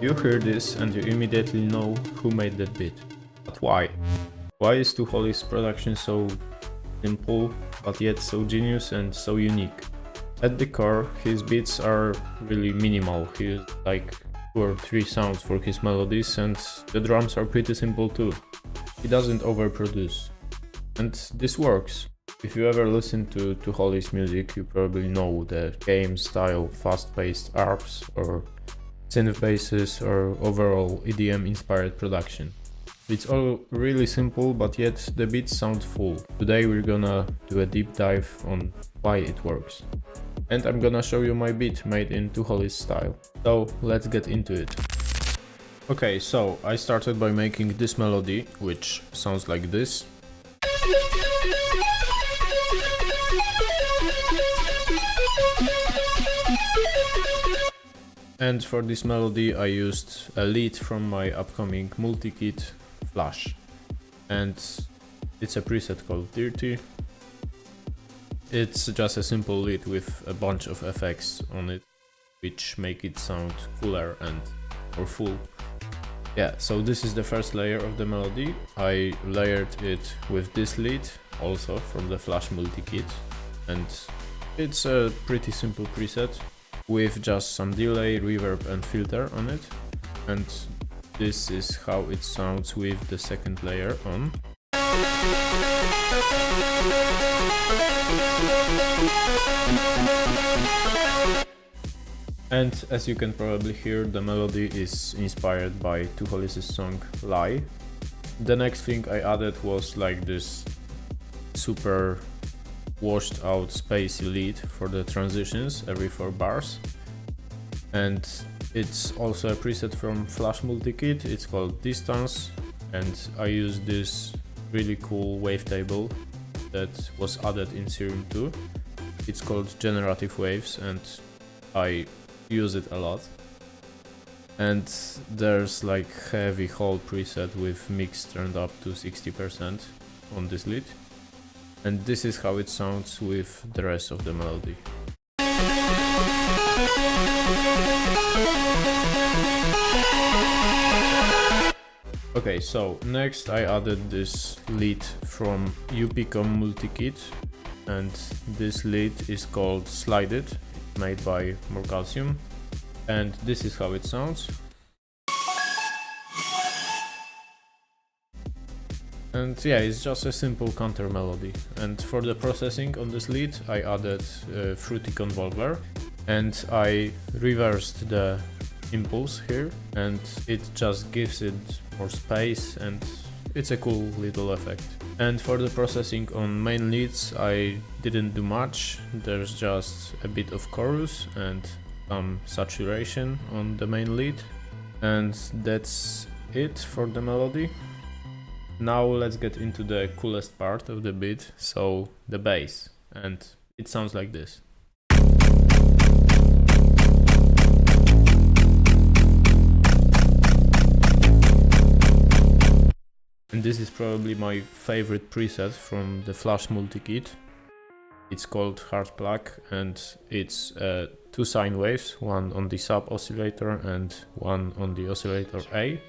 You hear this and you immediately know who made that beat. But why? Why is 2hollis production so simple, but yet so genius and so unique? At the core, his beats are really minimal. He uses like 2 or 3 sounds for his melodies, and the drums are pretty simple too. He doesn't overproduce. And this works. If you ever listen to 2hollis music, you probably know the game style, fast-paced arps, or synth basses, or overall EDM inspired production. It's all really simple, but yet the beats sound full. Today we're gonna do a deep dive on why it works. And I'm gonna show you my beat made in 2hollis style. So let's get into it. Okay, so I started by making this melody, which sounds like this. And for this melody I used a lead from my upcoming multi-kit Flash, and it's a preset called 30. It's just a simple lead with a bunch of effects on it, which make it sound cooler and more full. Yeah, so this is the first layer of the melody. I layered it with this lead, also from the Flash multi-kit, and it's a pretty simple preset with just some delay, reverb and filter on it. And this is how it sounds with the second layer on. And as you can probably hear, the melody is inspired by 2hollis' song Lie. The next thing I added was like this super washed out spacey lead for the transitions every 4 bars. And it's also a preset from Flash multi-kit. It's called Distance, and I use this really cool wavetable that was added in Serum 2. It's called Generative Waves and I use it a lot. And there's like heavy hole preset with mix turned up to 60% on this lead. And this is how it sounds with the rest of the melody. Okay, so next I added this lead from UPCOM multi-kit, and this lead is called Slide It, made by Morcalcium, and this is how it sounds. And yeah, it's just a simple counter melody. And for the processing on this lead, I added Fruity Convolver, and I reversed the impulse here, and it just gives it more space, and it's a cool little effect. And for the processing on main leads, I didn't do much. There's just a bit of chorus and some saturation on the main lead, and that's it for the melody. Now let's get into the coolest part of the beat, so the bass, and it sounds like this. And this is probably my favorite preset from the Flash multi-kit. It's called Hard Plug, and it's 2 sine waves, one on the sub oscillator and one on the oscillator A,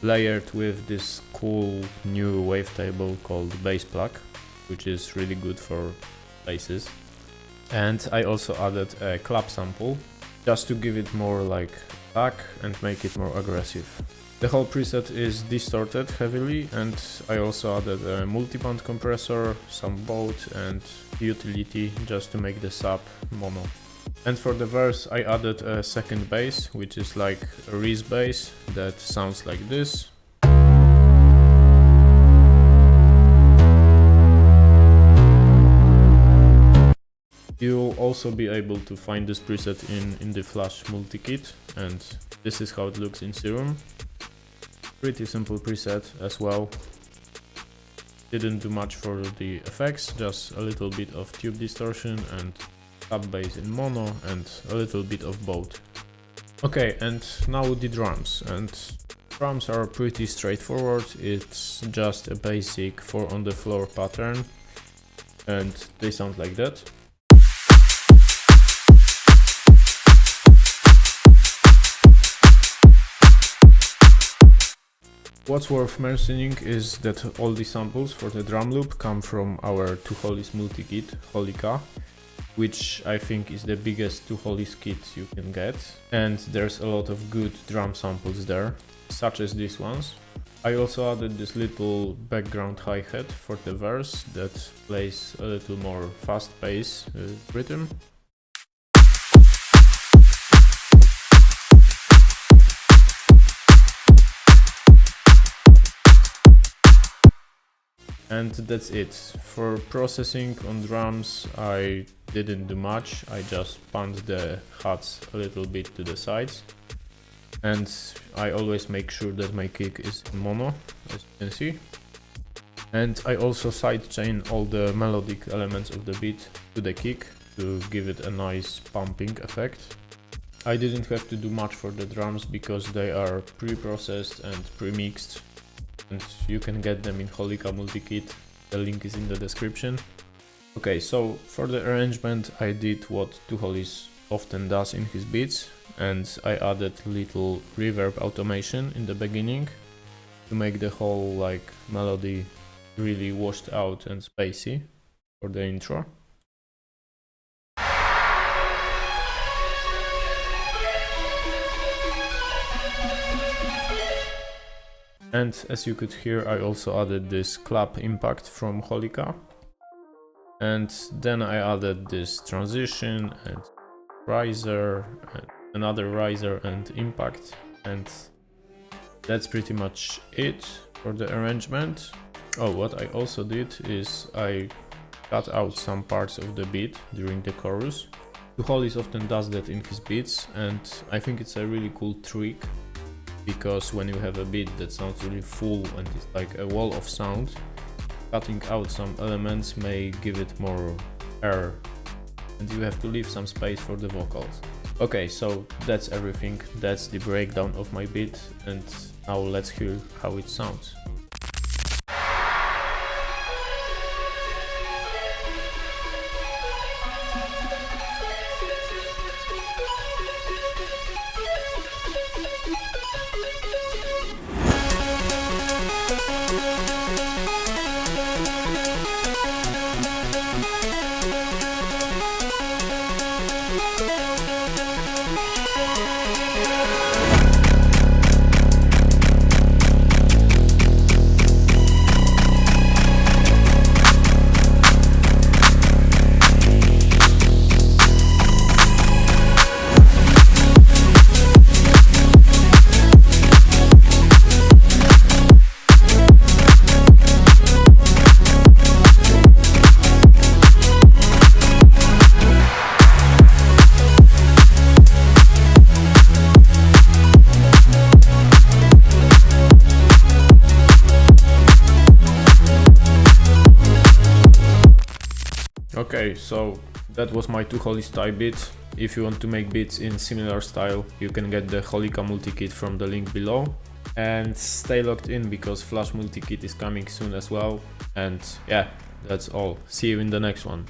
layered with this cool new wavetable called Bass Plug, which is really good for basses. And I also added a clap sample, just to give it more like back and make it more aggressive. The whole preset is distorted heavily, and I also added a multiband compressor, some baud and utility just to make the sub mono. And for the verse I added a second bass, which is like a Reese bass that sounds like this. You'll also be able to find this preset in the Flash multi-kit, and this is how it looks in Serum. Pretty simple preset as well. Didn't do much for the effects, just a little bit of tube distortion and sub bass in mono and a little bit of both. Okay, and now the drums. And drums are pretty straightforward. It's just a basic 4 on the floor pattern, and they sound like that. What's worth mentioning is that all the samples for the drum loop come from our 2hollis multi-kit, HOLIKA, which I think is the biggest 2hollis kit you can get, and there's a lot of good drum samples there, such as these ones. I also added this little background hi-hat for the verse that plays a little more fast-paced rhythm. And that's it. For processing on drums I didn't do much, I just pumped the hats a little bit to the sides. And I always make sure that my kick is in mono, as you can see. And I also sidechain all the melodic elements of the beat to the kick to give it a nice pumping effect. I didn't have to do much for the drums because they are pre-processed and pre-mixed, and you can get them in HOLIKA multi-kit, the link is in the description. Okay, so for the arrangement I did what 2hollis often does in his beats, and I added little reverb automation in the beginning to make the whole like melody really washed out and spacey for the intro. And as you could hear, I also added this clap impact from HOLIKA, and then I added this transition and riser and another riser and impact, and that's pretty much it for the arrangement. Oh, what I also did is I cut out some parts of the beat during the chorus. 2hollis often does that in his beats, and I think it's a really cool trick, because when you have a beat that sounds really full and it's like a wall of sound, cutting out some elements may give it more air, and you have to leave some space for the vocals. Okay, so that's everything, that's the breakdown of my beat, and now let's hear how it sounds. Okay, so that was my 2hollis style beat. If you want to make beats in similar style, you can get the HOLIKA multi-kit from the link below. And stay locked in because Flash multi-kit is coming soon as well. And yeah, that's all. See you in the next one.